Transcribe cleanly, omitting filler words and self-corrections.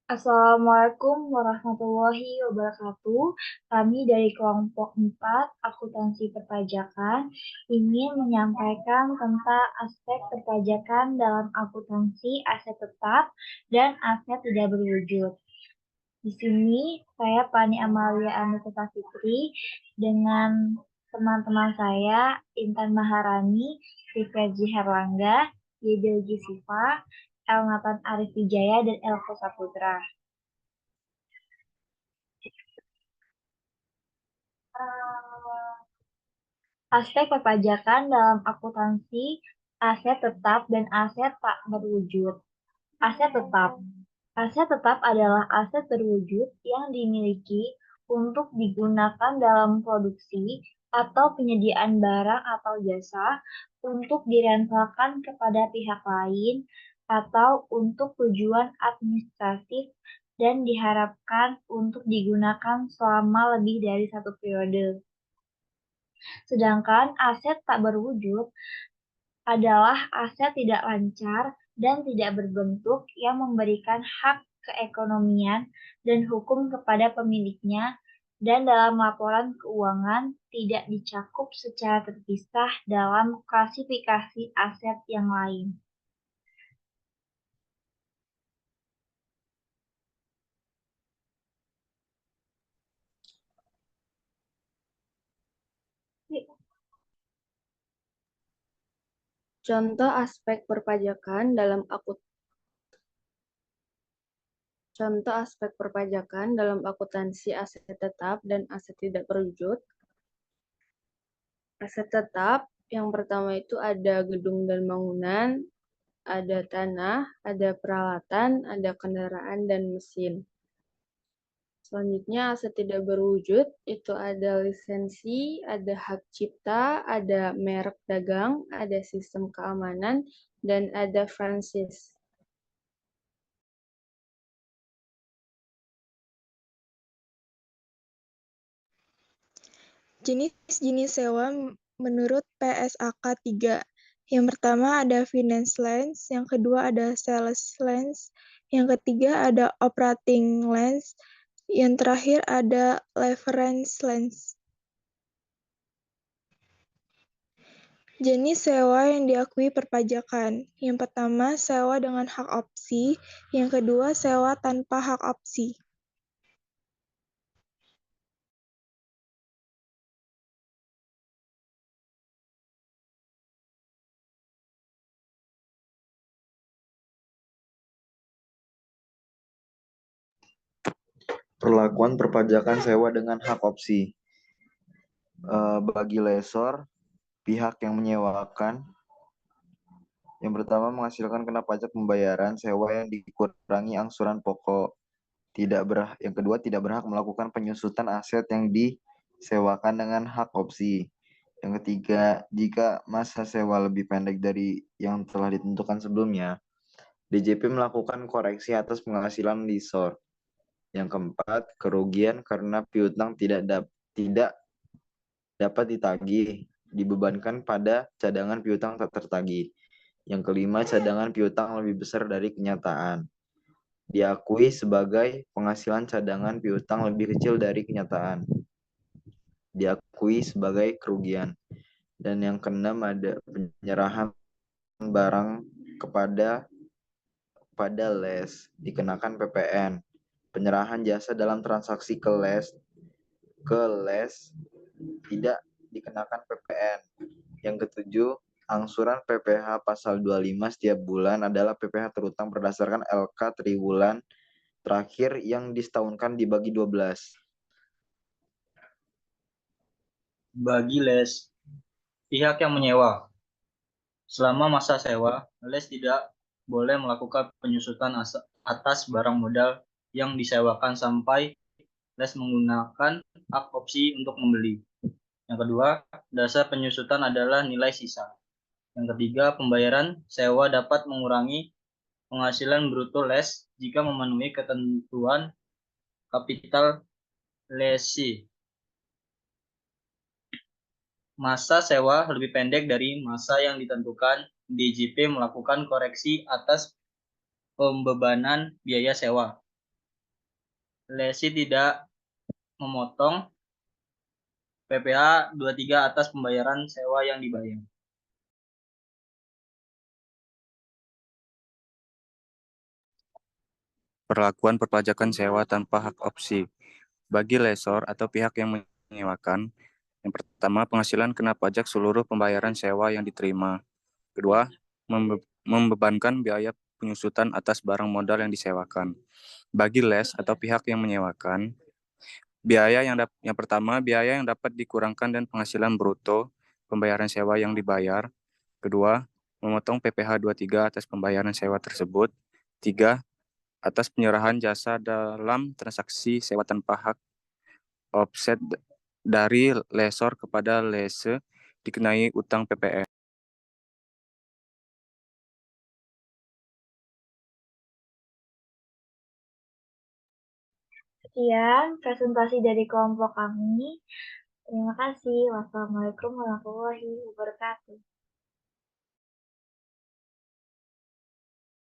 Assalamualaikum warahmatullahi wabarakatuh. Kami dari kelompok 4 akuntansi perpajakan ingin menyampaikan tentang aspek perpajakan dalam akuntansi aset tetap dan aset tidak berwujud. Di sini saya Pani Amalia Anusita Fitri dengan teman-teman saya Intan Maharani, Rifeji Herlangga, Yedelgi Siva, Elnatan Arif Wijaya, dan Elko Saputra. Aspek perpajakan dalam akuntansi aset tetap dan aset tak berwujud. Aset tetap. Aset tetap adalah aset berwujud yang dimiliki untuk digunakan dalam produksi atau penyediaan barang atau jasa untuk direntalkan kepada pihak lain atau untuk tujuan administratif dan diharapkan untuk digunakan selama lebih dari satu periode. Sedangkan aset tak berwujud adalah aset tidak lancar dan tidak berbentuk yang memberikan hak keekonomian dan hukum kepada pemiliknya dan dalam laporan keuangan tidak dicakup secara terpisah dalam klasifikasi aset yang lain. Contoh aspek perpajakan dalam akuntansi aset tetap dan aset tidak berwujud. Aset tetap yang pertama itu ada gedung dan bangunan, ada tanah, ada peralatan, ada kendaraan dan mesin. Selanjutnya aset tidak berwujud itu ada lisensi, ada hak cipta, ada merek dagang, ada sistem keamanan, dan ada franchise. Jenis-jenis sewa menurut PSAK 3. Yang pertama ada finance lease, yang kedua ada sales lease, yang ketiga ada operating lease, yang terakhir ada leverage lease. Jenis sewa yang diakui perpajakan. Yang pertama, sewa dengan hak opsi, yang kedua, sewa tanpa hak opsi. Perlakuan perpajakan sewa dengan hak opsi. Bagi lessor, pihak yang menyewakan, yang pertama menghasilkan kena pajak pembayaran sewa yang dikurangi angsuran pokok. Yang kedua, tidak berhak melakukan penyusutan aset yang disewakan dengan hak opsi. Yang ketiga, jika masa sewa lebih pendek dari yang telah ditentukan sebelumnya, DJP melakukan koreksi atas penghasilan lessor. Yang keempat, kerugian karena piutang tidak dapat ditagih dibebankan pada cadangan piutang tak tertagih. Yang kelima, cadangan piutang lebih besar dari kenyataan. Diakui sebagai penghasilan cadangan piutang lebih kecil dari kenyataan. Diakui sebagai kerugian. Dan yang keenam ada penyerahan barang kepada les dikenakan PPN. Penyerahan jasa dalam transaksi ke les tidak dikenakan PPN. Yang ketujuh, angsuran PPh pasal 25 setiap bulan adalah PPh terutang berdasarkan LK triwulan terakhir yang disetahunkan dibagi 12. Bagi les, pihak yang menyewa. Selama masa sewa, les tidak boleh melakukan penyusutan atas barang modal yang disewakan sampai les menggunakan hak opsi untuk membeli. Yang kedua, dasar penyusutan adalah nilai sisa. Yang ketiga, pembayaran sewa dapat mengurangi penghasilan bruto les jika memenuhi ketentuan kapital lesi. Masa sewa lebih pendek dari masa yang ditentukan, DJP melakukan koreksi atas pembebanan biaya sewa. Lesi tidak memotong PPh 23 atas pembayaran sewa yang dibayar. Perlakuan perpajakan sewa tanpa hak opsi. Bagi lesor atau pihak yang menyewakan, yang pertama, penghasilan kena pajak seluruh pembayaran sewa yang diterima. Kedua, membebankan biaya penyusutan atas barang modal yang disewakan. Bagi les atau pihak yang menyewakan, yang pertama, biaya yang dapat dikurangkan dan penghasilan bruto pembayaran sewa yang dibayar. Kedua, memotong PPh 23 atas pembayaran sewa tersebut. Tiga, atas penyerahan jasa dalam transaksi sewa tanpa hak offset dari lesor kepada lese dikenai utang PPN. Sekian presentasi dari kelompok kami. Terima kasih. Wassalamualaikum warahmatullahi wabarakatuh.